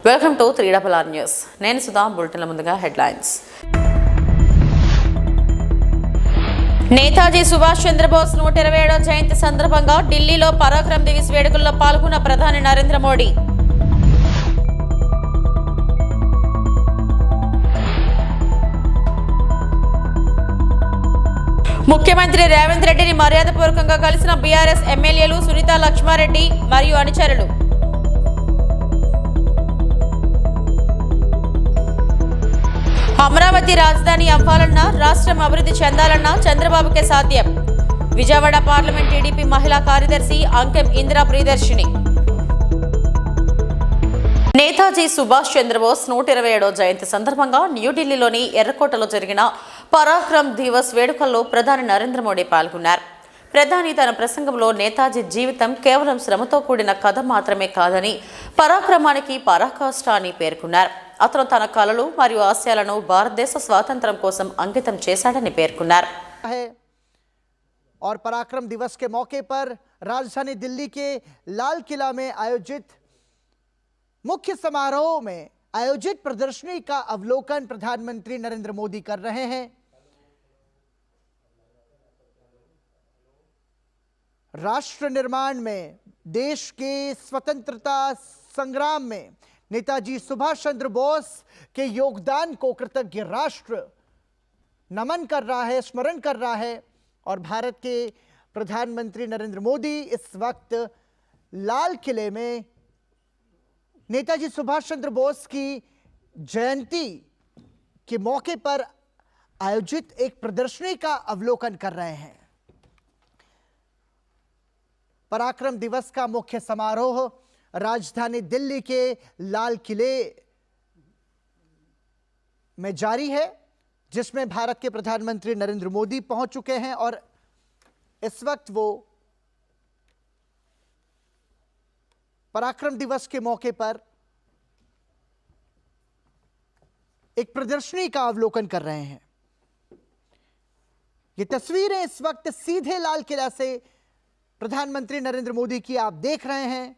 Welcome to 3RR news. నేను సుధా. బులెటిన్ల ముందుగా headlines. Netaji Subhash Chandrabose 127వ జయంతి సందర్భంగా ఢిల్లీలో పరాక్రమ్ దివస్ వేడుకల్లో పాల్గొన్న ప్రధాని నరేంద్ర మోడీ. ముఖ్యమంత్రి రేవంత్ రెడ్డిని మర్యాదపూర్వకంగా కలిసిన బీఆర్ఎస్ ఎమ్మెల్యేలు సునీత లక్ష్మారెడ్డి మరియు అనుచరులు. అమరావతి రాజధాని అవ్వాలన్నా రాష్ట్రం అభివృద్ధి చెందాలన్నా చంద్రబాబుకే సాధ్యం. విజయవాడ పార్లమెంట్ టీడీపీ మహిళా కార్యదర్శి అంకెం ఇందిరా ప్రియదర్శిని. నేతాజీ సుభాష్ చంద్రబోస్ 127వ జయంతి సందర్భంగా న్యూఢిల్లీలోని ఎర్రకోటలో జరిగిన పరాక్రమ్ దివస్ వేడుకల్లో ప్రధాని నరేంద్ర మోడీ పాల్గొన్నారు. ప్రధాని తన ప్రసంగంలో నేతాజీ జీవితం కేవలం శ్రమతో కూడిన కథ మాత్రమే కాదని, పరాక్రమానికి పరాకాష్ఠ అని పేర్కొన్నారు. అతను తన కలలు మరియు ఆశయాలను భారతదేశ స్వాతంత్ర్యం కోసం అంకితం చేశాడని పేర్కొన్నారు. और पराक्रम दिवस के मौके पर राजधानी दिल्ली के लाल किला में आयोजित मुख्य समारोह में आयोजित प्रदर्शनी का अवलोकन प्रधानमंत्री नरेंद्र मोदी कर रहे हैं. राष्ट्र निर्माण में, देश के स्वतंत्रता संग्राम में नेताजी सुभाष चंद्र बोस के योगदान को कृतज्ञ राष्ट्र नमन कर रहा है, स्मरण कर रहा है. और भारत के प्रधानमंत्री नरेंद्र मोदी इस वक्त लाल किले में नेताजी सुभाष चंद्र बोस की जयंती के मौके पर आयोजित एक प्रदर्शनी का अवलोकन कर रहे हैं. पराक्रम दिवस का मुख्य समारोह राजधानी दिल्ली के लाल किले में जारी है, जिसमें भारत के प्रधानमंत्री नरेंद्र मोदी पहुंच चुके हैं और इस वक्त वो पराक्रम दिवस के मौके पर एक प्रदर्शनी का अवलोकन कर रहे हैं. ये तस्वीरें इस वक्त सीधे लाल किला से प्रधानमंत्री नरेंद्र मोदी की आप देख रहे हैं.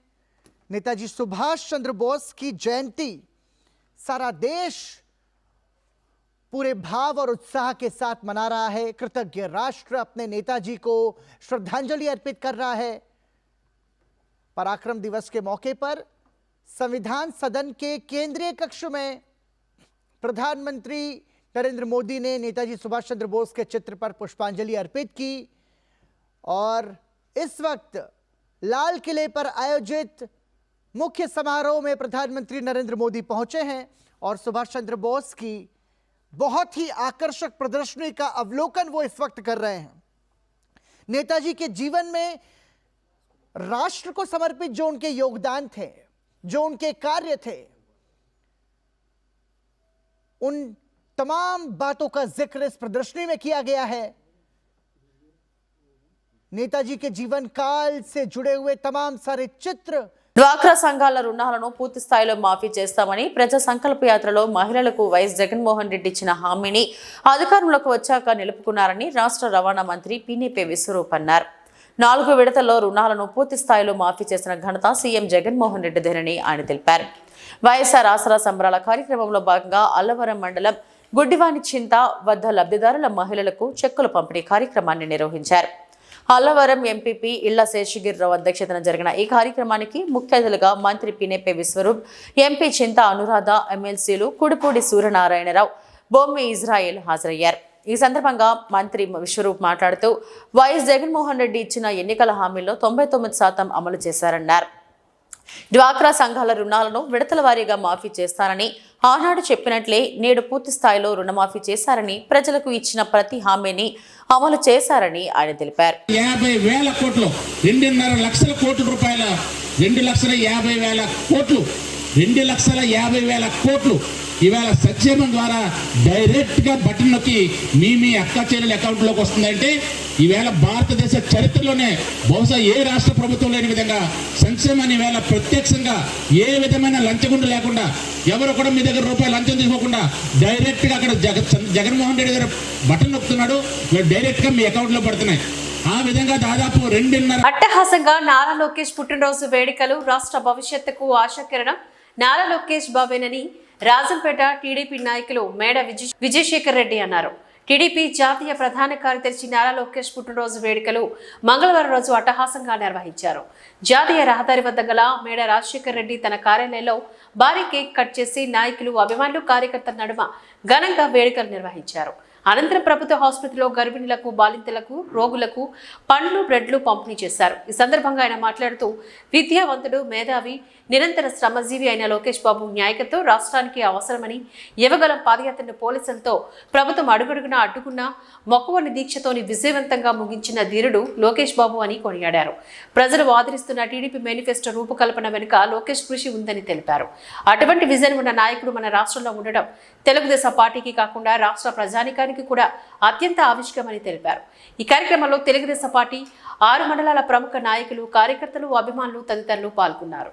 नेताजी सुभाष चंद्र बोस की जयंती सारा देश पूरे भाव और उत्साह के साथ मना रहा है. कृतज्ञ राष्ट्र अपने नेताजी को श्रद्धांजलि अर्पित कर रहा है. पराक्रम दिवस के मौके पर संविधान सदन के केंद्रीय कक्ष में प्रधानमंत्री नरेंद्र मोदी ने नेताजी सुभाष चंद्र बोस के चित्र पर पुष्पांजलि अर्पित की और इस वक्त लाल किले पर आयोजित मुख्य समारोह में प्रधानमंत्री नरेंद्र मोदी पहुंचे हैं और सुभाष चंद्र बोस की बहुत ही आकर्षक प्रदर्शनी का अवलोकन वो इस वक्त कर रहे हैं. नेताजी के जीवन में राष्ट्र को समर्पित जो उनके योगदान थे, जो उनके कार्य थे, उन तमाम बातों का जिक्र इस प्रदर्शनी में किया गया है. नेताजी के जीवन काल से जुड़े हुए तमाम सारे चित्र. డ్వాక్రా సంఘాల రుణాలను పూర్తి స్థాయిలో మాఫీ చేస్తామని ప్రజా సంకల్ప యాత్రలో మహిళలకు వైఎస్ జగన్మోహన్ రెడ్డి ఇచ్చిన హామీని అధికారంలోకి వచ్చాక నిలుపుకున్నారని రాష్ట్ర రవాణా మంత్రి పినిపే విశ్వరూప్ అన్నారు. 4 విడతల్లో రుణాలను పూర్తి స్థాయిలో మాఫీ చేసిన ఘనత సీఎం జగన్మోహన్ రెడ్డిదేనని ఆయన తెలిపారు. వైఎస్ఆర్ ఆసరా సంబరాల కార్యక్రమంలో భాగంగా అల్లవరం మండలం గుడ్డివాని చింత వద్ద లబ్ధిదారుల మహిళలకు చెక్కుల పంపిణీ కార్యక్రమాన్ని నిర్వహించారు. అల్లవరం ఎంపీపీ ఇళ్ల శేషగిరిరావు అధ్యక్షతన జరిగిన ఈ కార్యక్రమానికి ముఖ్య అతిథులుగా మంత్రి పినిపే విశ్వరూప్, ఎంపీ చింత అనురాధ, ఎమ్మెల్సీలు కుడిపూడి సూర్యనారాయణరావు, బొమ్మి ఇజ్రాయెల్ హాజరయ్యారు. ఈ సందర్భంగా మంత్రి విశ్వరూప్ మాట్లాడుతూ వైఎస్ జగన్మోహన్ రెడ్డి ఇచ్చిన ఎన్నికల హామీల్లో 99% అమలు చేశారన్నారు. డ్వాక్రా సంఘాల రుణాలను విడతల వారీగా మాఫీ చేస్తారని ఆనాడు చెప్పినట్లే నేడు పూర్తి స్థాయిలో రుణమాఫీ చేశారని, ప్రజలకు ఇచ్చిన ప్రతి హామీని అమలు చేశారని ఆయన తెలిపారు. 50,000 కోట్లు, 2.5 లక్షల కోట్ల రూపాయల, 2,50,000 కోట్లు, 2,50,000 కోట్లు ఇవాళ సంక్షేమం ద్వారా డైరెక్ట్ గా బటన్ నొక్కి మీ అక్క చెల్లెల అకౌంట్ లోకి వస్తుందంటే ఈవేళ భారతదేశ చరిత్రలోనే బహుశా ఏ రాష్ట్ర ప్రభుత్వం లేని విధంగా సంక్షేమాన్ని ఈవేళ ప్రత్యక్షంగా ఏ విధమైన లంచగుండు లేకుండా, ఎవరు కూడా మీ దగ్గర రూపాయలు లంచం తీసుకోకుండా డైరెక్ట్ గా అక్కడ జగన్మోహన్ రెడ్డి గారు బటన్ నొక్కుతున్నాడు, డైరెక్ట్ గా మీ అకౌంట్ లో పడుతున్నాయి. ఆ విధంగా దాదాపు 2.5 అట్టహాసంగా నారా లోకేష్ పుట్టినరోజు వేడుకలు రాష్ట్ర భవిష్యత్తుకు ఆశాకిరణం. నారా లోకేష్ బాబేనని రాజంపేట టీడీపీ నాయకులు మేడ విజయశేఖర్ రెడ్డి అన్నారు. టీడీపీ జాతీయ ప్రధాన కార్యదర్శి నారా లోకేష్ పుట్టినరోజు వేడుకలు మంగళవారం రోజు అట్టహాసంగా నిర్వహించారు. జాతీయ రహదారి వద్ద గల మేడ రాజశేఖర్ రెడ్డి తన కార్యాలయంలో భారీ కేక్ కట్ చేసి నాయకులు, అభిమానులు, కార్యకర్తల నడుమ ఘనంగా వేడుకలు నిర్వహించారు. అనంతరం ప్రభుత్వ ఆసుపత్రిలో గర్భిణులకు, బాలింతలకు, రోగులకు పండ్లు, బ్రెడ్లు పంపిణీ చేశారు. ఈ సందర్భంగా ఆయన మాట్లాడుతూ, విద్యావంతుడు, మేధావి, నిరంతర శ్రమజీవి అయిన లోకేష్ బాబు న్యాయకత్వం రాష్ట్రానికి అవసరమని, యువగలం పాదయాత్రను పోలీసులతో ప్రభుత్వం అడుగడుగున అడ్డుకున్న మొక్కవని దీక్షతోని విజయవంతంగా ముగించిన ధీరుడు లోకేష్ బాబు అని కొనియాడారు. ప్రజలు ఆదరిస్తున్న టీడీపీ మేనిఫెస్టో రూపకల్పన వెనుక లోకేష్ కృషి ఉందని తెలిపారు. అటువంటి విజన్ ఉన్న నాయకుడు మన రాష్ట్రంలో ఉండడం తెలుగుదేశం పార్టీకి కాకుండా రాష్ట్ర ప్రజానికానికి కూడా అత్యంత ఆవిష్కరమని తెలిపారు. ఈ కార్యక్రమంలో తెలుగుదేశం పార్టీ 6 మండలాల ప్రముఖ నాయకులు, కార్యకర్తలు, అభిమానులు తదితరులు పాల్గొన్నారు.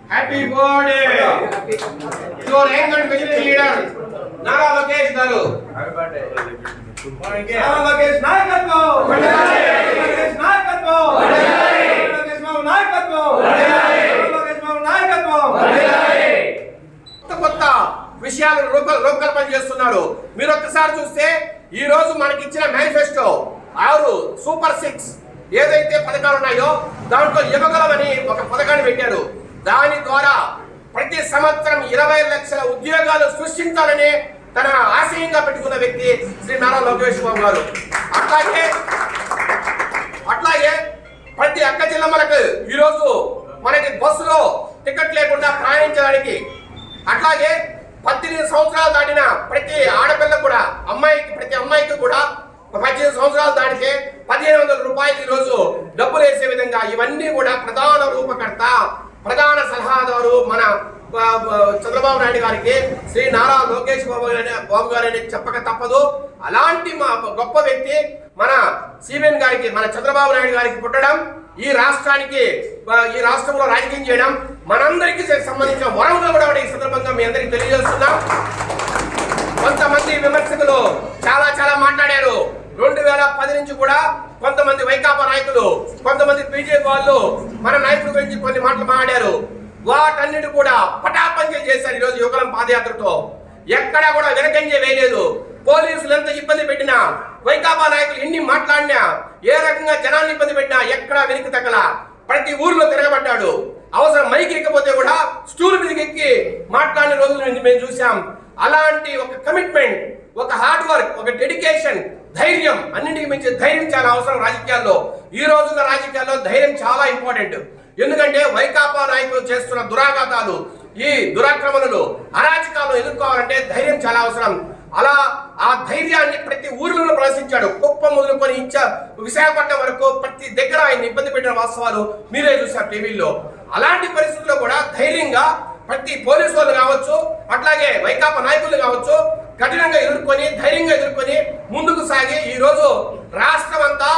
Happy birthday! Your young and visionary leader, Nara Lokesh Garu. Happy birthday! Nara Lokesh Nayakatvam! Lokesh Nayakatvam! Lokesh Babu Nayakatvam! Lokesh Babu Nayakatvam! కొత్త విషయాలను రూపకల్పన చేస్తున్నారు. మీరు ఒక్కసారి చూస్తే ఈ రోజు మనకి ఇచ్చిన మేనిఫెస్టో 6 సూపర్ 6 ఏదైతే పథకాలు ఉన్నాయో దాంట్లో యువగలమని ఒక పథకాన్ని పెట్టారు. దాని ద్వారా ప్రతి సంవత్సరం 20 లక్షల ఉద్యోగాలు సృష్టించాలని తన ఆశయంగా పెట్టుకున్న వ్యక్తి శ్రీ నారా లోకేష్ బాబు గారు. అట్లాగే ప్రతి అక్క చెల్లెమ్మలకు ఈరోజు మనకి బస్సులో టికెట్ లేకుండా ప్రయాణించడానికి, అట్లాగే 18 సంవత్సరాలు దాటిన ప్రతి ఆడపిల్ల కూడా ప్రతి అమ్మాయికి కూడా 18 సంవత్సరాలు దాటితే 1500 రూపాయలు ఈరోజు డబ్బులు వేసే విధంగా ఇవన్నీ కూడా ప్రధాన రూపకర్త, ప్రధాన సలహాదారు మన చంద్రబాబు నాయుడు గారికి శ్రీ నారా లోకేష్ బాబు గారిని చెప్పక తప్పదు. అలాంటి మా గొప్ప వ్యక్తి మన సిబిఎన్ గారికి, మన చంద్రబాబు నాయుడు గారికి పుట్టడం, ఈ రాష్ట్రంలో రాజకీయం చేయడం మనందరికీ సంబంధించిన వరంగా కూడా ఈ సందర్భంగా మీ అందరికీ తెలియజేస్తున్నాం. కొంతమంది విమర్శకులు చాలా మాట్లాడారు. 2010 నుంచి కూడా కొంతమంది వైకాపా నాయకులు, కొంతమంది బీజేపీ వాళ్ళు మన నాయకుల గురించి కొన్ని మాటలు మాట్లాడారు. వాటన్నిటి కూడా పటాపంచలు చేశారు. ఈరోజు యువగలం పాదయాత్రతో ఎక్కడా కూడా వెనకంజ వేయలేదు. పోలీసులు ఎంత ఇబ్బంది పెట్టినా, వైకాపా నాయకులు ఎన్ని మాట్లాడినా, ఏ రకంగా జనాన్ని ఇబ్బంది పెట్టినా ఎక్కడా వెనక్కి తగ్గల. ప్రతి ఊర్లో తిరగబడ్డాడు. అవసరం మైకి ఎక్కిపోతే కూడా స్టూల్ మీదకి ఎక్కి మాట్లాడిన రోజులు మేము చూసాం. అలాంటి ఒక కమిట్మెంట్, ఒక హార్డ్ వర్క్, ఒక డెడికేషన్, ధైర్యం, అన్నింటికి మించి ధైర్యం చాలా అవసరం రాజకీయాల్లో. ఈ రోజున్న రాజకీయాల్లో ధైర్యం చాలా ఇంపార్టెంట్. ఎందుకంటే వైకాపా నాయకులు చేస్తున్న దురాఘాతాలు, ఈ దురాక్రమణలు, అరాచకాలను ఎదుర్కోవాలంటే ధైర్యం చాలా అవసరం. అలా ఆ ధైర్యాన్ని ప్రతి ఊరిలో ప్రదర్శించాడు. కుప్పం మొదలుకొని విశాఖపట్నం వరకు ప్రతి దగ్గర ఆయన ఇబ్బంది పెట్టిన వాస్తవాలు మీరే చూశారు టీవీల్లో. అలాంటి పరిస్థితుల్లో కూడా ధైర్యంగా ప్రతి పోలీసు వాళ్ళు కావచ్చు, అట్లాగే వైకాపా నాయకులు కావచ్చు, కఠినంగా ధైర్యంగా ఎదుర్కొని ముందుకు సాగి ఈ రోజు రాష్ట్రం అంతా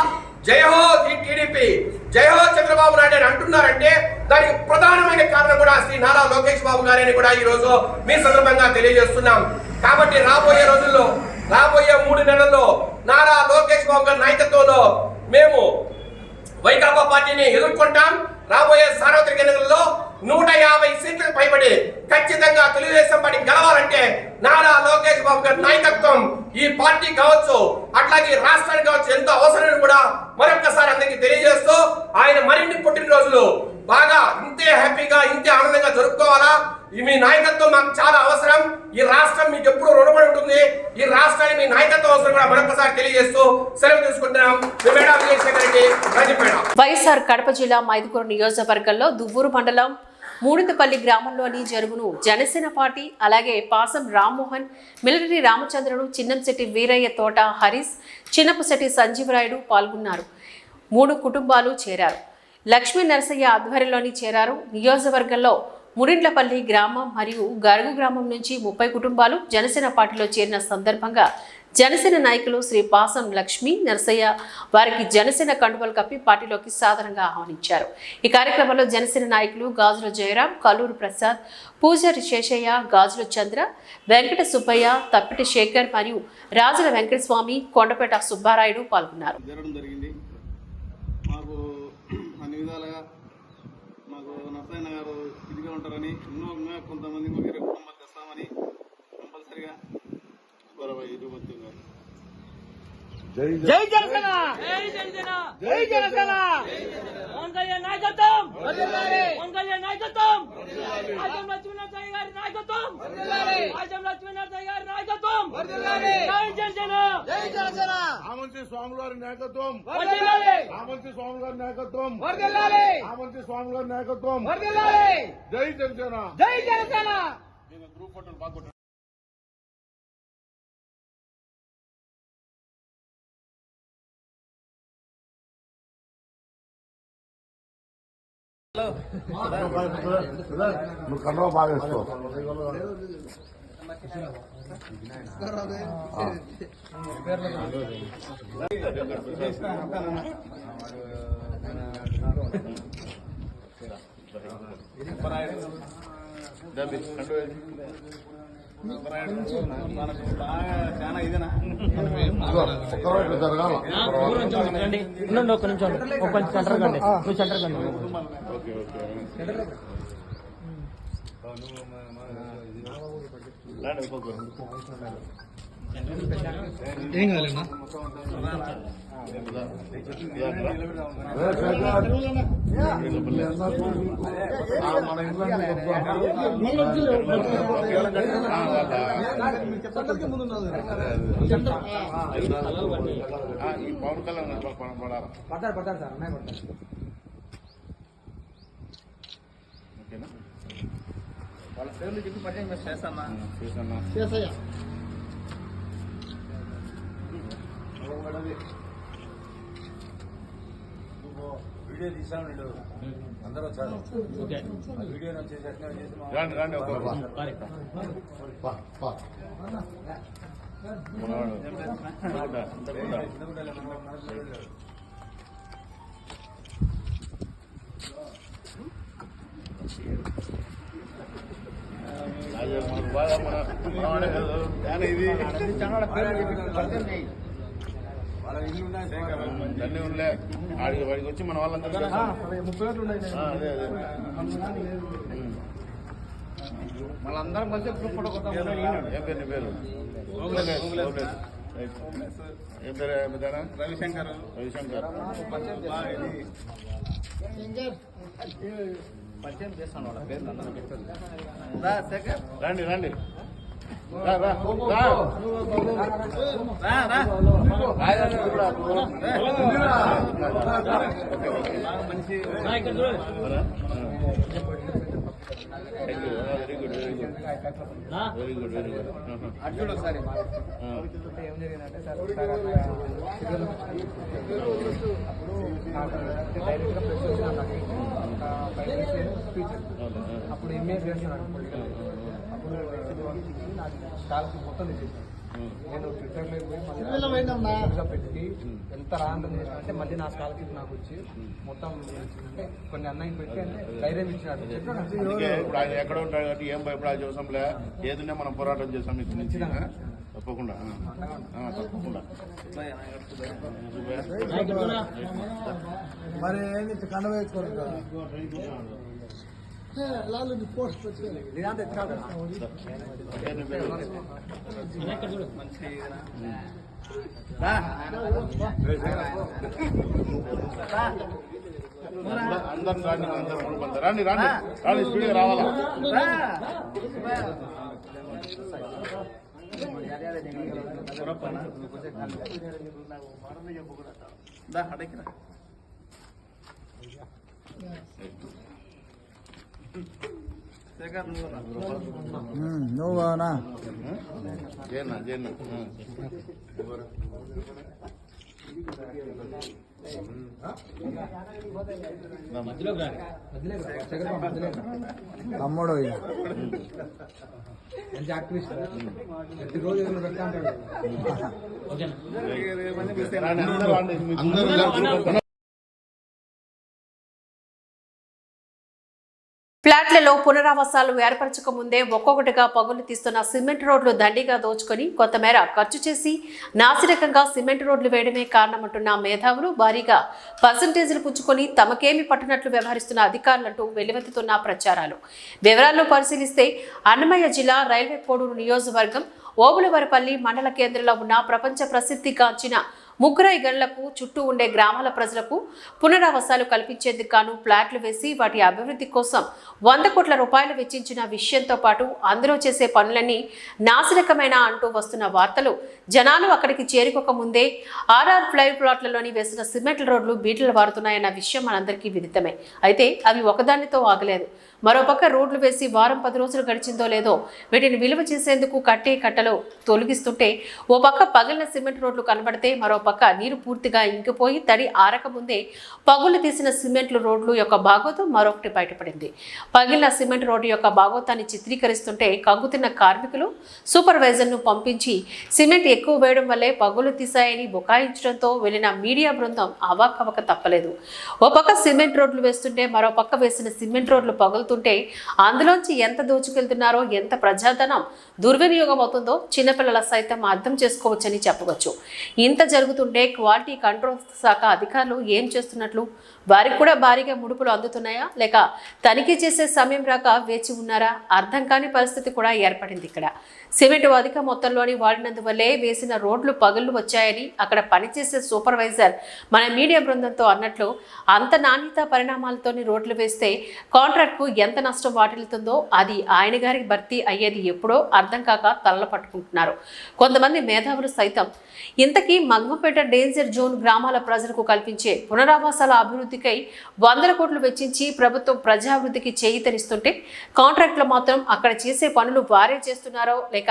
జయహో టీడీపీ, జయహో చంద్రబాబు నాయుడు అని అంటున్నారంటే దానికి ప్రధానమైన కారణం కూడా శ్రీ నారా లోకేష్ బాబు గారని కూడా ఈ రోజు మీ సందర్భంగా తెలియజేస్తున్నాం. కాబట్టి రాబోయే రోజుల్లో, రాబోయే 3 నెలల్లో నారా లోకేష్ బాబు గారి నాయకత్వంలో మేము వైకాపా పార్టీని ఎదుర్కొంటాం. రాబోయే సార్వత్రిక ఎన్నికల్లో 150 సీట్లకు పైబడి ఖచ్చితంగా తెలుగుదేశం పార్టీ గెలవాలంటే నారా లోకేష్ బాబు గారి నాయకత్వం ఈ పార్టీ కావచ్చు, అట్లాగే రాష్ట్రానికి కావచ్చు ఎంతో అవసరమని కూడా మరొకసారి అందరికీ తెలియజేస్తూ ఆయన మరిన్ని పుట్టినరోజులు బాగా ఇంతే హ్యాపీగా ఇంతే ఆనందంగా జరుపుకోవాలా. మీ నాయకత్వం మాకు చాలా అవసరం. ఈ రాష్ట్రం మీకు ఎప్పుడు రుణపడి ఉంటుంది. ఈ రాష్ట్రానికి మీ నాయకత్వం అవసరం కూడా మరొకసారి తెలియజేస్తూ సెలవు తీసుకుంటున్నాం. మేడా విజయశేఖర్ రెడ్డి, రాజంపేట. వైఎస్ఆర్ కడప జిల్లా మైదుకూరు నియోజకవర్గంలో దువ్వూరు మండలం మూడింతపల్లి గ్రామంలోని జరుగును జనసేన పార్టీ అలాగే పాసం రామ్మోహన్, మిలిటరీ రామచంద్రుడు, చిన్నంశెట్టి వీరయ్య, తోట హరీష్, చిన్నపుశెట్టి సంజీవరాయుడు పాల్గొన్నారు. 3 కుటుంబాలు చేరారు. లక్ష్మీ నరసయ్య ఆధ్వర్యంలోని చేరారు. నియోజకవర్గంలో ముడిండ్లపల్లి గ్రామం మరియు గరుగు గ్రామం నుంచి 30 కుటుంబాలు జనసేన పార్టీలో చేరిన సందర్భంగా జనసేన నాయకులు శ్రీ పాసం లక్ష్మీ నరసయ్య వారికి జనసేన కండువలు కప్పి పార్టీలోకి సాధారణంగా ఆహ్వానించారు. ఈ కార్యక్రమంలో జనసేన నాయకులు గాజుల జయరాం, కల్లూరు ప్రసాద్, పూజారి శేషయ్య, గాజుల చంద్ర, వెంకట సుబ్బయ్య, తప్పిటి శేఖర్ మరియు రాజుల వెంకటస్వామి, కొండపేట సుబ్బారాయుడు పాల్గొన్నారు. నరసయ్య గారు ఇదిగా ఉంటారని ఎన్నో కొంతమంది వేరే కుటుంబాలు తెస్తామని కంపల్సరిగా జై జనసేన, జై జనసేన, జై జనసేన. పవన్ కళ్యాణ్ నాయకత్వం, పవన్ కళ్యాణ్ నాయకత్వం, ఆజం లక్ష్మీనారాయణ గారి నాయకత్వం, ఆజం లక్ష్మీనారాయణ గారి నాయకత్వం. జై జనసేన, జై జనసేన. ఆమంచి స్వాముల వారి నాయకత్వం, ఆమంచి స్వాముల వారి నాయకత్వం, ఆమంచి స్వాముల వారి నాయకత్వం. జై జనసేన, జై జనసేన. గ్రూప్ ఫోటోలు బాగా నువ్వు కండ్రవ బాగా వేస్తావు. చాలా ఇదేనా జరగాల. ఒక్క నిమిషం, ఒక సెంటర్ కండి, నువ్వు సెంటర్ కండి. ఏం కావాలన్నా మన ఇంట్లో పవన్ కళ్యాణ్ పడతారు సార్, అన్నయ్య పడతారు. వాళ్ళ పేర్లు చెప్పి పట్టిన చేస్తానా చేసయ్యా. వీడియో తీసాం నేను అందరూ వచ్చారు. వీడియో రండి రండి ఇది అన్నీ ఉండే ఆడికి వాడికి వచ్చి మన వాళ్ళందరూ 30 రోజులు ఉన్నాయి. అదే అదే మళ్ళందరం కలిసి ఫోటో కొత్త. ఏం పేరు నీ పేరు? ఏం పేరు? రవిశంకర్. రవిశంకర్ పరిచయం చేస్తాను వాళ్ళ పేరు. రండి రండి మంచి నాయకుడు. Very good very good very good very good. అర్జుడు ఒకసారి ఏం జరిగిందంటే సార్, అప్పుడు నాకు డైరెక్ట్గా ప్రెస్ వచ్చి నాకు స్పీచ్ అప్పుడు ఎంఏ చేస్తున్నాడు పొలిటికల్. అప్పుడు నాకు స్కాలర్షిప్ మొత్తం తెచ్చేసాను. నేను ట్విట్టర్లో పోయి మళ్ళీ పెట్టి ఎంత రాంతం చేసిన అంటే మళ్ళీ నా స్కాలర్షిప్ నాకు వచ్చి మొత్తం అంటే కొన్ని అన్నయ్య పెట్టి అంటే ధైర్యం ఇచ్చినాడు. ఇప్పుడు ఆయన ఎక్కడ ఉంటాడు కాబట్టి ఏం భయపడాల్సిన అవసరం లే. ఏదైనా మనం పోరాటం చేస్తాం ఇక్కడి నుంచి తప్పకుండా తప్పకుండా. మరి కండ వేసుకోరు. అందరం రండి రండి స్పీడ్గా రావాలా నువ్వునా తమ్ముడు అందరూ ఫ్లాట్లలో పునరావాసాలు ఏర్పరచక ముందే ఒక్కొక్కటిగా పగులు తీస్తున్న సిమెంట్ రోడ్లు దండిగా దోచుకొని కొంతమేర ఖర్చు చేసి నాసిరకంగా సిమెంట్ రోడ్లు వేయడమే కారణమంటున్న మేధావులు భారీగా పర్సంటేజీలు పుచ్చుకొని తమకేమి పట్టనట్లు వ్యవహరిస్తున్న అధికారులంటూ వెలువెత్తుతున్న ప్రచారాలు. వివరాలను పరిశీలిస్తే అన్నమయ్య జిల్లా రైల్వే కోడూరు నియోజకవర్గం ఓబులవరపల్లి మండల కేంద్రంలో ఉన్న ప్రపంచ ప్రసిద్ధిగాంచిన ముగ్గురై గనులకు చుట్టూ ఉండే గ్రామాల ప్రజలకు పునరావాసాలు కల్పించేందుకు గాను ప్లాట్లు వేసి వాటి అభివృద్ధి కోసం 100 కోట్ల రూపాయలు వెచ్చించిన విషయంతో పాటు అందులో చేసే పనులన్నీ నాసిరకమైన అంటూ వస్తున్న వార్తలు జనాలు అక్కడికి చేరుకోక ముందే ఆర్ఆర్ ఫ్లైవ్ ప్లాట్లలోని వేసిన సిమెంట్ రోడ్లు బీటలు వారుతున్నాయన్న విషయం మనందరికీ విదితమే. అయితే అవి ఒకదానితో ఆగలేదు. మరోపక్క రోడ్లు వేసి వారం 10 రోజులు గడిచిందో లేదో వీటిని విలువ చేసేందుకు కట్టలు తొలగిస్తుంటే ఓ పక్క పగిలిన సిమెంట్ రోడ్లు కనబడితే మరో పక్క నీరు పూర్తిగా ఇంకిపోయి తడి ఆరక ముందే పగులు తీసిన సిమెంట్ రోడ్లు యొక్క భాగోతం మరొకటి బయటపడింది. పగిలిన సిమెంట్ రోడ్డు యొక్క భాగోతాన్ని చిత్రీకరిస్తుంటే కంగుతున్న కార్మికులు సూపర్వైజర్ను పంపించి సిమెంట్ ఎక్కువ వేయడం వల్లే పగులు తీశాయని బుకాయించడంతో వెళ్లిన మీడియా బృందం అవాక్కవక తప్పలేదు. ఓ పక్క సిమెంట్ రోడ్లు వేస్తుంటే మరో పక్క వేసిన సిమెంట్ రోడ్లు పగులుతుంటే అందులోంచి ఎంత దోచుకెళ్తున్నారో ఎంత ప్రజాధనం దుర్వినియోగం అవుతుందో చిన్నపిల్లల సైతం అర్థం చేసుకోవచ్చని చెప్పవచ్చు. ఇంత జరుగుతుంటే క్వాలిటీ కంట్రోల్ శాఖ అధికారులు ఏం చేస్తున్నట్లు? వారికి కూడా భారీగా ముడుపులు అందుతున్నాయా లేక తనిఖీ చేసే సమయం రాక వేచి ఉన్నారా? అర్థం కాని పరిస్థితి కూడా ఏర్పడింది. ఇక్కడ సిమెంట్ అధిక మొత్తంలోని వాడినందువల్లే వేసిన రోడ్లు పగుళ్లు వచ్చాయని అక్కడ పనిచేసే సూపర్వైజర్ మన మీడియా బృందంతో అన్నట్లు అంత నాణ్యత పరిణామాలతోని రోడ్లు వేస్తే కాంట్రాక్ట్కు ఎంత నష్టం వాటిల్లుతుందో అది ఆయన గారికి భర్తీ అయ్యేది ఎప్పుడో అర్థం కాక తలలు పట్టుకుంటున్నారు కొంతమంది మేధావులు సైతం. ఇంతకీ మంగంపేట డేంజర్ జోన్ గ్రామాల ప్రజలకు కల్పించే పునరావాసాల అభివృద్ధికై 100 కోట్లు వెచ్చించి ప్రభుత్వం ప్రజాభివృద్ధికి చేయితనిస్తుంటే కాంట్రాక్టులు మాత్రం అక్కడ చేసే పనులు వారే చేస్తున్నారో లేక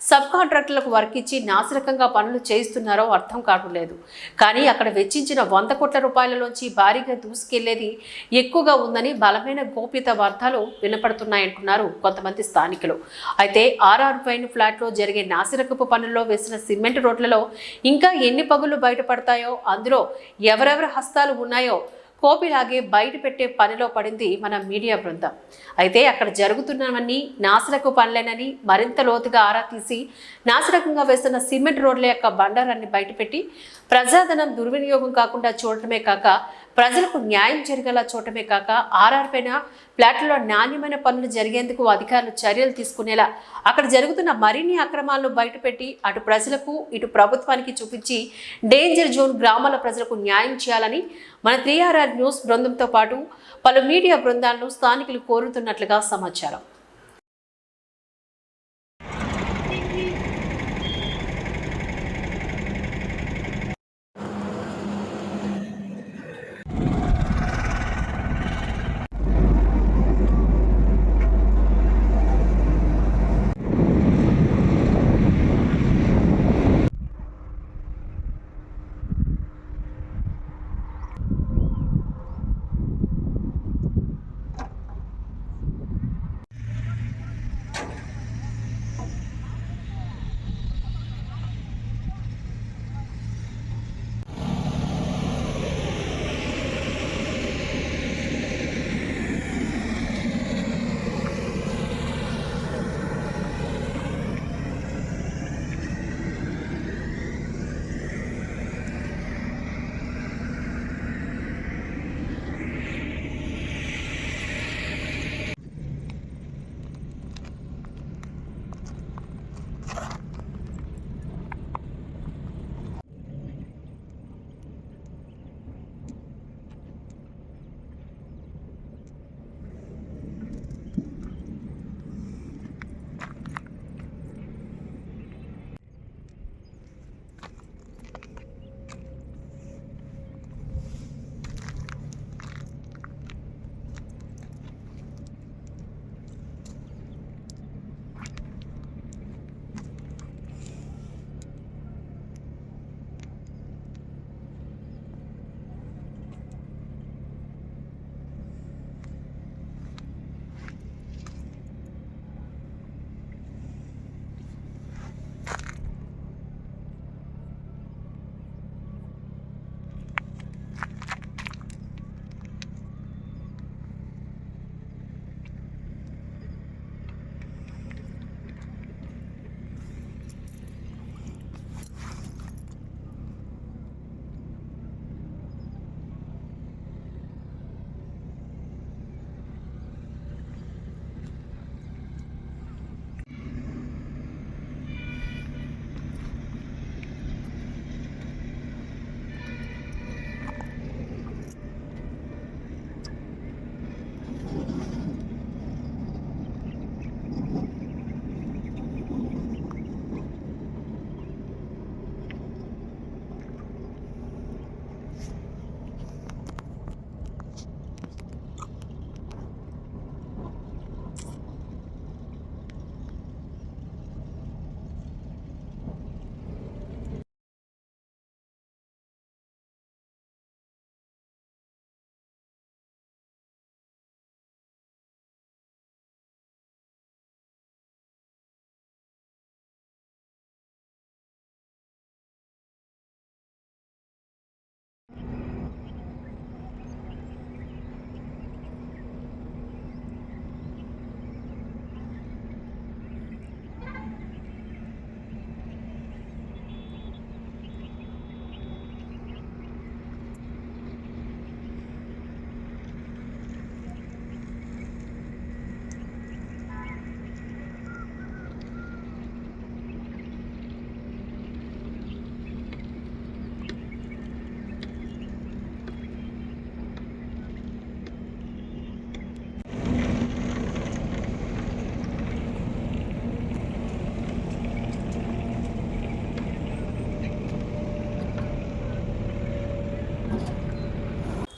సబ్ కాంట్రాక్టులకు వర్క్ ఇచ్చి నాసిరకంగా పనులు చేయిస్తున్నారో అర్థం కావడం లేదు. కానీ అక్కడ వెచ్చించిన 100 కోట్ల రూపాయలలోంచి భారీగా దూసుకెళ్లేది ఎక్కువగా ఉందని బలమైన గోప్యత వార్తలు వినపడుతున్నాయంటున్నారు కొంతమంది స్థానికులు. అయితే ఆర్ఆర్ పైన ఫ్లాట్లో జరిగే నాసిరకపు పనుల్లో వేసిన సిమెంట్ రోడ్లలో ఇంకా ఎన్ని పగులు బయటపడతాయో అందులో ఎవరెవరి హస్తాలు ఉన్నాయో కోపిలాగే బయట పెట్టే పనిలో పడింది మన మీడియా బృందం. అయితే అక్కడ జరుగుతున్నవన్నీ నాసిరకపు పనులేనని మరింత లోతుగా ఆరా తీసి నాసిరకంగా వేస్తున్న సిమెంట్ రోడ్ల యొక్క బండారాన్ని బయటపెట్టి ప్రజాధనం దుర్వినియోగం కాకుండా చూడటమే కాక ప్రజలకు న్యాయం జరిగేలా చూడటమే కాక ఆర్ఆర్ పైన ఫ్లాట్లలో నాణ్యమైన పనులు జరిగేందుకు అధికారులు చర్యలు తీసుకునేలా అక్కడ జరుగుతున్న మరిన్ని అక్రమాలను బయటపెట్టి అటు ప్రజలకు ఇటు ప్రభుత్వానికి చూపించి డేంజర్ జోన్ గ్రామాల ప్రజలకు న్యాయం చేయాలని మన 3RR న్యూస్ బృందంతో పాటు పలు మీడియా బృందాలను స్థానికులు కోరుతున్నట్లుగా సమాచారం.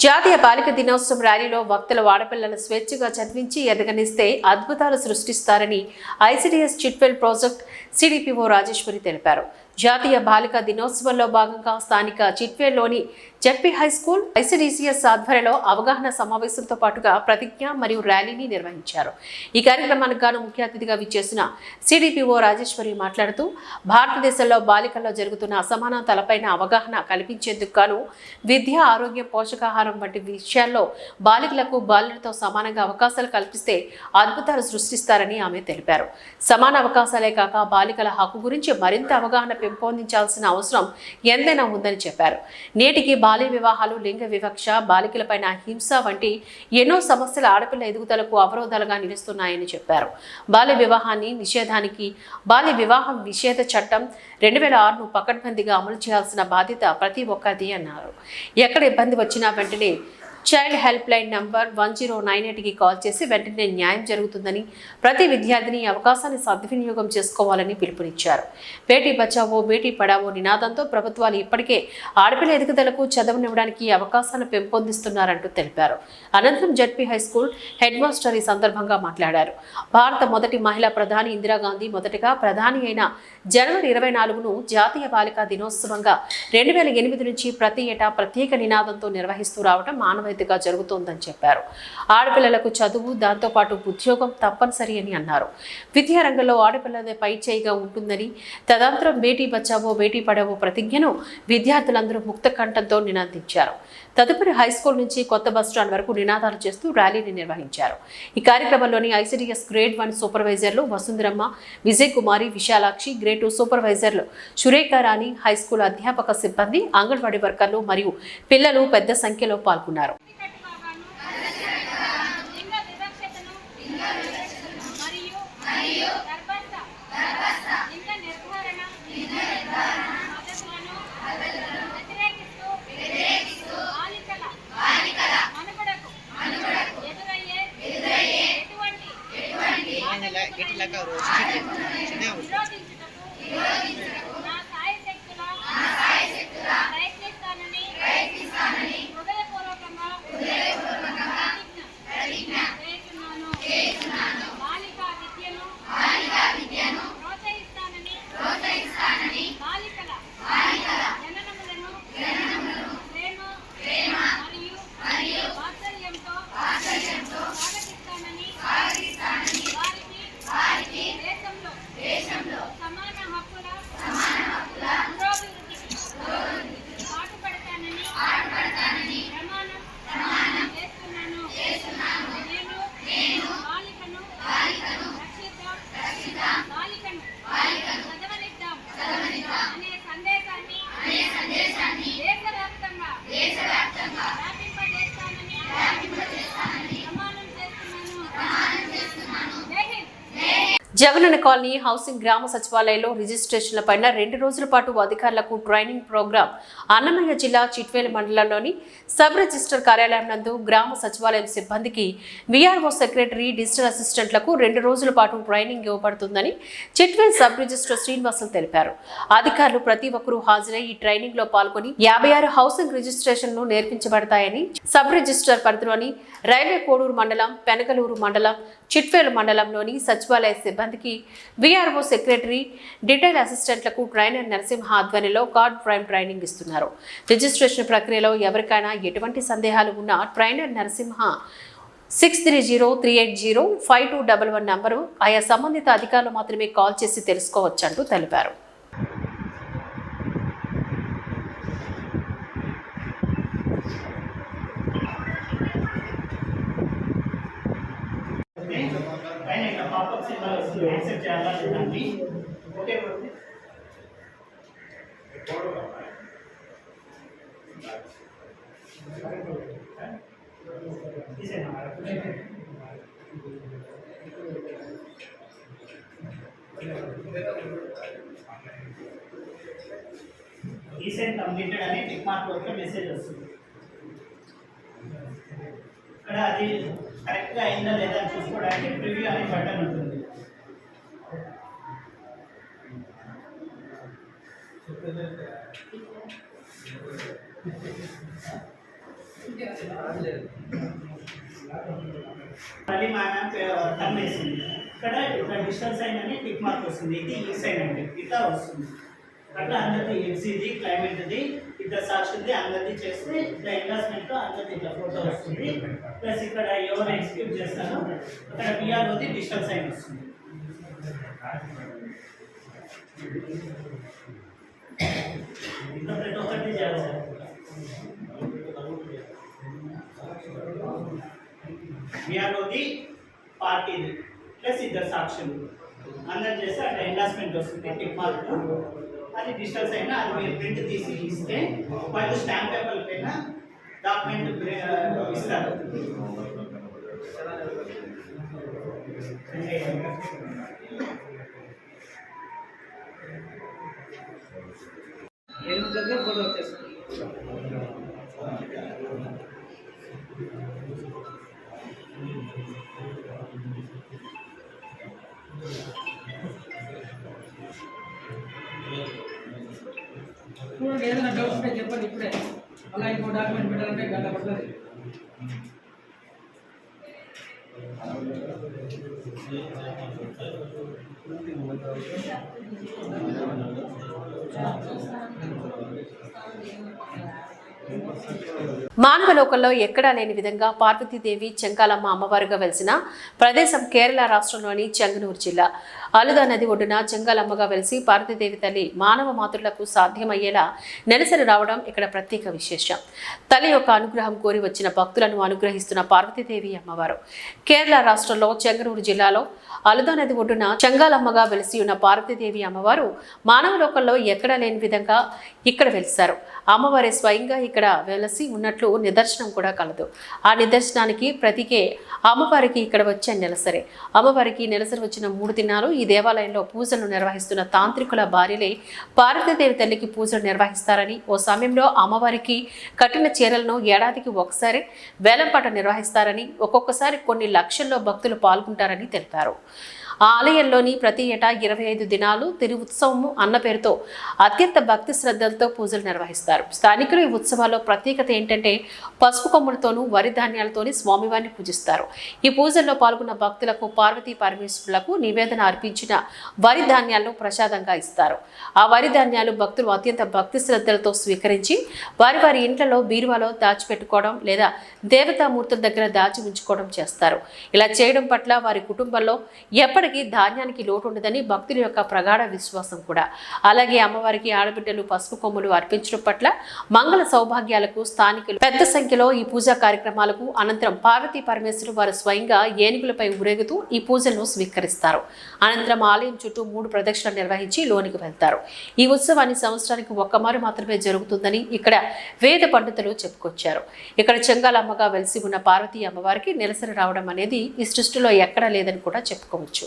జాతీయ బాలిక దినోత్సవం ర్యాలీలో వక్తలు ఆడపిల్లల స్వేచ్ఛగా చదివించి ఎదగనిస్తే అద్భుతాలు సృష్టిస్తారని ICDS Chitvel project CDPO Rajeshwari తెలిపారు. జాతీయ బాలిక దినోత్సవంలో భాగంగా స్థానిక చిట్వేల్లోని జెడ్పీ హై స్కూల్ ఐసిడిసిఎస్ ఆధ్వర్యంలో అవగాహన సమావేశంతో పాటుగా ప్రతిజ్ఞ మరియు ర్యాలీని నిర్వహించారు. ఈ కార్యక్రమానికి గాను ముఖ్య అతిథిగా విచ్చేసిన సిడిపిఓ రాజేశ్వరి మాట్లాడుతూ భారతదేశంలో బాలికల్లో జరుగుతున్న అసమానతలపైన అవగాహన కల్పించేందుకు గాను విద్య, ఆరోగ్యం, పోషకాహారం వంటి విషయాల్లో బాలికలకు బాలులతో సమానంగా అవకాశాలు కల్పిస్తే అద్భుతాలు సృష్టిస్తారని ఆమె తెలిపారు. సమాన అవకాశాలే కాక బాలికల హక్కు గురించి మరింత అవగాహన పెంపొందించాల్సిన అవసరం ఎంతైనా ఉందని చెప్పారు. నేటికి బాల్య వివాహాలు, లింగ వివక్ష, బాలికలపైన హింస వంటి ఎన్నో సమస్యలు ఆడపిల్ల ఎదుగుదలకు అవరోధాలుగా నిలుస్తున్నాయని చెప్పారు. బాల్య వివాహాన్ని నిషేధానికి బాల్య వివాహం నిషేధ చట్టం 2006ను పకడ్బందీగా అమలు చేయాల్సిన బాధ్యత ప్రతి ఒక్కరిది అన్నారు. ఎక్కడ ఇబ్బంది వచ్చినా వెంటనే చైల్డ్ హెల్ప్ లైన్ నంబర్ 1098కి కాల్ చేసి వెంటనే న్యాయం జరుగుతుందని, ప్రతి విద్యార్థిని అవకాశాన్ని సద్వినియోగం చేసుకోవాలని పిలుపునిచ్చారు. బేటీ బచావో బేటీ పడావో నినాదంతో ప్రభుత్వాలు ఇప్పటికే ఆడపిల్ల ఎదుగుదలకు చదువునివ్వడానికి అవకాశాలను పెంపొందిస్తున్నారంటూ తెలిపారు. అనంతరం ZP high school head master ఈ సందర్భంగా మాట్లాడారు. భారత మొదటి మహిళా ప్రధాని ఇందిరాగాంధీ మొదటగా ప్రధాని అయిన జనవరి 24ను జాతీయ బాలికా దినోత్సవంగా 2008 నుంచి ప్రతి ఏటా ప్రత్యేక నినాదంతో నిర్వహిస్తూ రావడం మానవీయతగా జరుగుతోందని చెప్పారు. ఆడపిల్లలకు చదువు, దాంతోపాటు ఉద్యోగం తప్పనిసరి అని అన్నారు. విద్యారంగంలో ఆడపిల్లలదే పై చేయిగా ఉంటుందని, తదనంతరం బేటీ బచావో బేటీ పడావో ప్రతిజ్ఞను విద్యార్థులందరూ ముక్త కంఠంతో నినాదించారు. తదుపరి హై స్కూల్ నుంచి కొత్త బస్టాండ్ వరకు నినాదాలు చేస్తూ ర్యాలీని నిర్వహించారు. ఈ కార్యక్రమంలోని ఐసిడిఎస్ గ్రేడ్ 1 సూపర్వైజర్లు వసుంధరమ్మ, విజయ్ కుమారి, విశాలాక్షి, గ్రేడ్ 2 సూపర్వైజర్లు సురేఖా రాణి, హై స్కూల్ అధ్యాపక సిబ్బంది, అంగన్వాడీ వర్కర్లు మరియు పిల్లలు పెద్ద సంఖ్యలో పాల్గొన్నారు. జగనన్న కాలనీ హౌసింగ్ గ్రామ సచివాలయంలో రిజిస్ట్రేషన్ల పైన 2 రోజుల పాటు అధికారులకు ట్రైనింగ్ ప్రోగ్రాం అన్నమయ్య జిల్లా చిట్వేల్ మండలంలోని సబ్ రిజిస్టర్ కార్యాలయం నందు గ్రామ సచివాలయం సిబ్బందికి విఆర్ఓ సెక్రటరీ, డిజిటల్ అసిస్టెంట్లకు 2 రోజుల పాటు ట్రైనింగ్ ఇవ్వబడుతుందని చిట్వేల్ సబ్ రిజిస్టర్ శ్రీనివాసులు తెలిపారు. అధికారులు ప్రతి ఒక్కరూ హాజరై ఈ ట్రైనింగ్ లో పాల్గొని 56 హౌసింగ్ రిజిస్ట్రేషన్లు నేర్పించబడతాయని సబ్ రిజిస్టర్ పరిధిలోని రైల్వే కోడూరు మండలం, పెనగలూరు మండలం, చిట్వేల్ మండలంలోని సచివాలయ సిబ్బందికి విఆర్ఓ సెక్రటరీ, డిటైల్ అసిస్టెంట్లకు ట్రైనర్ నరసింహ ఆధ్వర్యంలో కార్డ్ ప్రైమ్ ట్రైనింగ్ ఇస్తున్నారు. రిజిస్ట్రేషన్ ప్రక్రియలో ఎవరికైనా ఎటువంటి సందేహాలు ఉన్నా ట్రైనర్ నరసింహ 6303805211 నంబరు ఆయా సంబంధిత అధికారులు మాత్రమే కాల్ చేసి తెలుసుకోవచ్చంటూ తెలిపారు. రీసెంట్ కంప్లీటెడ్ అని టిక్ మార్క్ వరకు మెసేజ్ వస్తుంది. ఇక్కడ అది కరెక్ట్గా అయిందా లేదా చూసుకోవడానికి ప్రివ్యూ అనే బటన్ ఉంటుంది. మళ్ళీ మన టర్మ్ వేసింది ఇక్కడ డిజిటల్ సైన్ అని టిక్ మార్క్ వస్తుంది. ఇది ఈ సైన్ అండి ఇట్లా వస్తుంది. అట్లా అందరిది ఎగ్జిది క్లైమేట్ది ఇట్లా సాక్షిది అందరిది చేస్తే ఇట్లా ఎండార్స్మెంట్ అందరిది ఇట్లా ఫోటో వస్తుంది. ప్లస్ ఇక్కడ ఎవరు ఎగ్జిక్యూట్ చేస్తారో అక్కడ పిఆర్ఓది డిజిటల్ సైన్ వస్తుంది. ఇంకా ప్రతి ఒక్కటి చేయాలి సార్. పిఆర్ఓది పార్టీది ప్లస్ ఇద్దరు సాక్షులు అందరు చేస్తే అట్లా ఎండార్స్మెంట్ వస్తుంది. టిక్ మార్క్ అది డిజిటల్ సైన్ అది మీరు ప్రింట్ తీసి ఇస్తే వాళ్ళు స్టాంప్ పేపర్ పైన డాక్యుమెంట్ ఇస్తారు. ఫోటో వచ్చేస్తుంది. ఏదైనా డౌట్స్ ఉంటే చెప్పండి ఇప్పుడే. అలా ఇంకో డాక్యుమెంట్ పెట్టాలంటే గంట పడుతుంది. మానవ లోకంలో ఎక్కడా లేని విధంగా పార్వతీదేవి చెంకాలమ్మ అమ్మవారుగా వెలిసిన ప్రదేశం కేరళ రాష్ట్రంలోని చెంగనూరు జిల్లా అలుదా నది ఒడ్డున చెంగాలమ్మగా వెలిసి పార్వతీదేవి తల్లి మానవ మాతృలకు సాధ్యమయ్యేలా నెలసరి రావడం ఇక్కడ ప్రత్యేక విశేషం. తల్లి యొక్క అనుగ్రహం కోరి వచ్చిన భక్తులను అనుగ్రహిస్తున్న పార్వతీదేవి అమ్మవారు కేరళ రాష్ట్రంలో చెంగనూరు జిల్లాలో అలుదా నది ఒడ్డున చెంగాలమ్మగా వెలిసి ఉన్న పార్వతీదేవి అమ్మవారు మానవ లోకంలో ఎక్కడా లేని విధంగా ఇక్కడ వెలిశారు. అమ్మవారి స్వయంగా ఇక్కడ వెలసి ఉన్నట్లు నిదర్శనం కూడా కలదు. ఆ నిదర్శనానికి ప్రతికే అమ్మవారికి ఇక్కడ వచ్చే నెలసరే. అమ్మవారికి నెలసరి వచ్చిన 3 దినాలు ఈ దేవాలయంలో పూజలు నిర్వహిస్తున్న తాంత్రికుల భార్యలే పార్వతీదేవి తల్లికి పూజలు నిర్వహిస్తారని, ఓ సమయంలో అమ్మవారికి కట్టిన చీరలను ఏడాదికి ఒకసారి వేలంపాట నిర్వహిస్తారని, ఒక్కొక్కసారి కొన్ని లక్షల్లో భక్తులు పాల్గొంటారని తెలిపారు. ఆ ఆలయంలోని ప్రతి ఏటా 25 దినాలు తిరు ఉత్సవము అన్న పేరుతో అత్యంత భక్తి శ్రద్ధలతో పూజలు నిర్వహిస్తారు. స్థానికులు ఈ ఉత్సవాల్లో ప్రత్యేకత ఏంటంటే పసుపు కొమ్ములతోనూ వరి ధాన్యాలతోని స్వామివారిని పూజిస్తారు. ఈ పూజల్లో పాల్గొన్న భక్తులకు పార్వతీ పరమేశ్వరులకు నివేదన అర్పించిన వరి ధాన్యాలను ప్రసాదంగా ఇస్తారు. ఆ వరి ధాన్యాలు భక్తులు అత్యంత భక్తి శ్రద్ధలతో స్వీకరించి వారి వారి ఇంట్లో బీరువాలో దాచిపెట్టుకోవడం లేదా దేవతామూర్తుల దగ్గర దాచి ఉంచుకోవడం చేస్తారు. ఇలా చేయడం పట్ల వారి కుటుంబంలో ఎప్పటికీ ధాన్యానికి లోటు ఉండదని భక్తుల యొక్క ప్రగాఢ విశ్వాసం కూడా. అలాగే అమ్మవారికి ఆడబిడ్డలు పసుపు కొమ్ములు అర్పించడం పట్ల మంగళ సౌభాగ్యాలకు స్థానికులు పెద్ద సంఖ్యలో ఈ పూజా కార్యక్రమాలకు అనంతరం పార్వతీ పరమేశ్వరు వారు స్వయంగా ఏనుగులపై ఊరేగుతూ ఈ పూజలను స్వీకరిస్తారు. అనంతరం ఆలయం చుట్టూ 3 ప్రదక్షిణలు నిర్వహించి లోనికి వెళ్తారు. ఈ ఉత్సవాన్ని సంవత్సరానికి ఒక్కమారు మాత్రమే జరుగుతుందని ఇక్కడ వేద పండితులు చెప్పుకొచ్చారు. ఇక్కడ చెంగాలమ్మగా వెలిసి ఉన్న పార్వతీ అమ్మవారికి నెలసరి రావడం అనేది ఈ సృష్టిలో ఎక్కడా లేదని కూడా చెప్పుకోవచ్చు.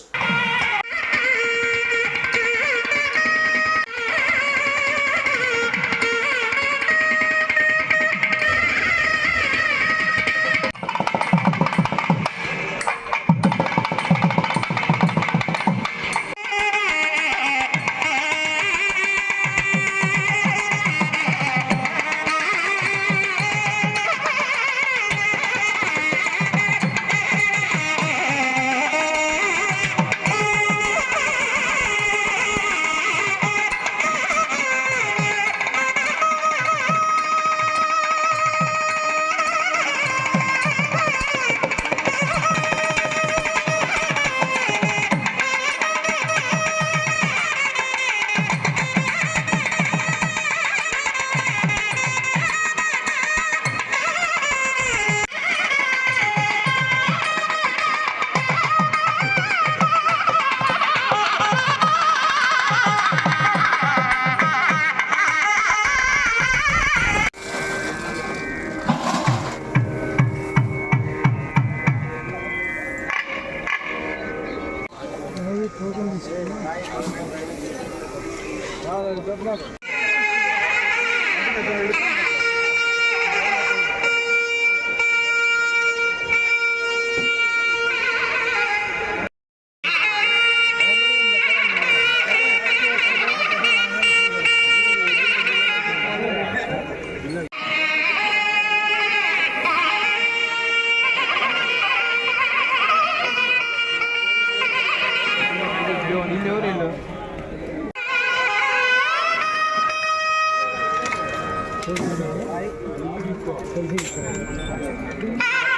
जल्दी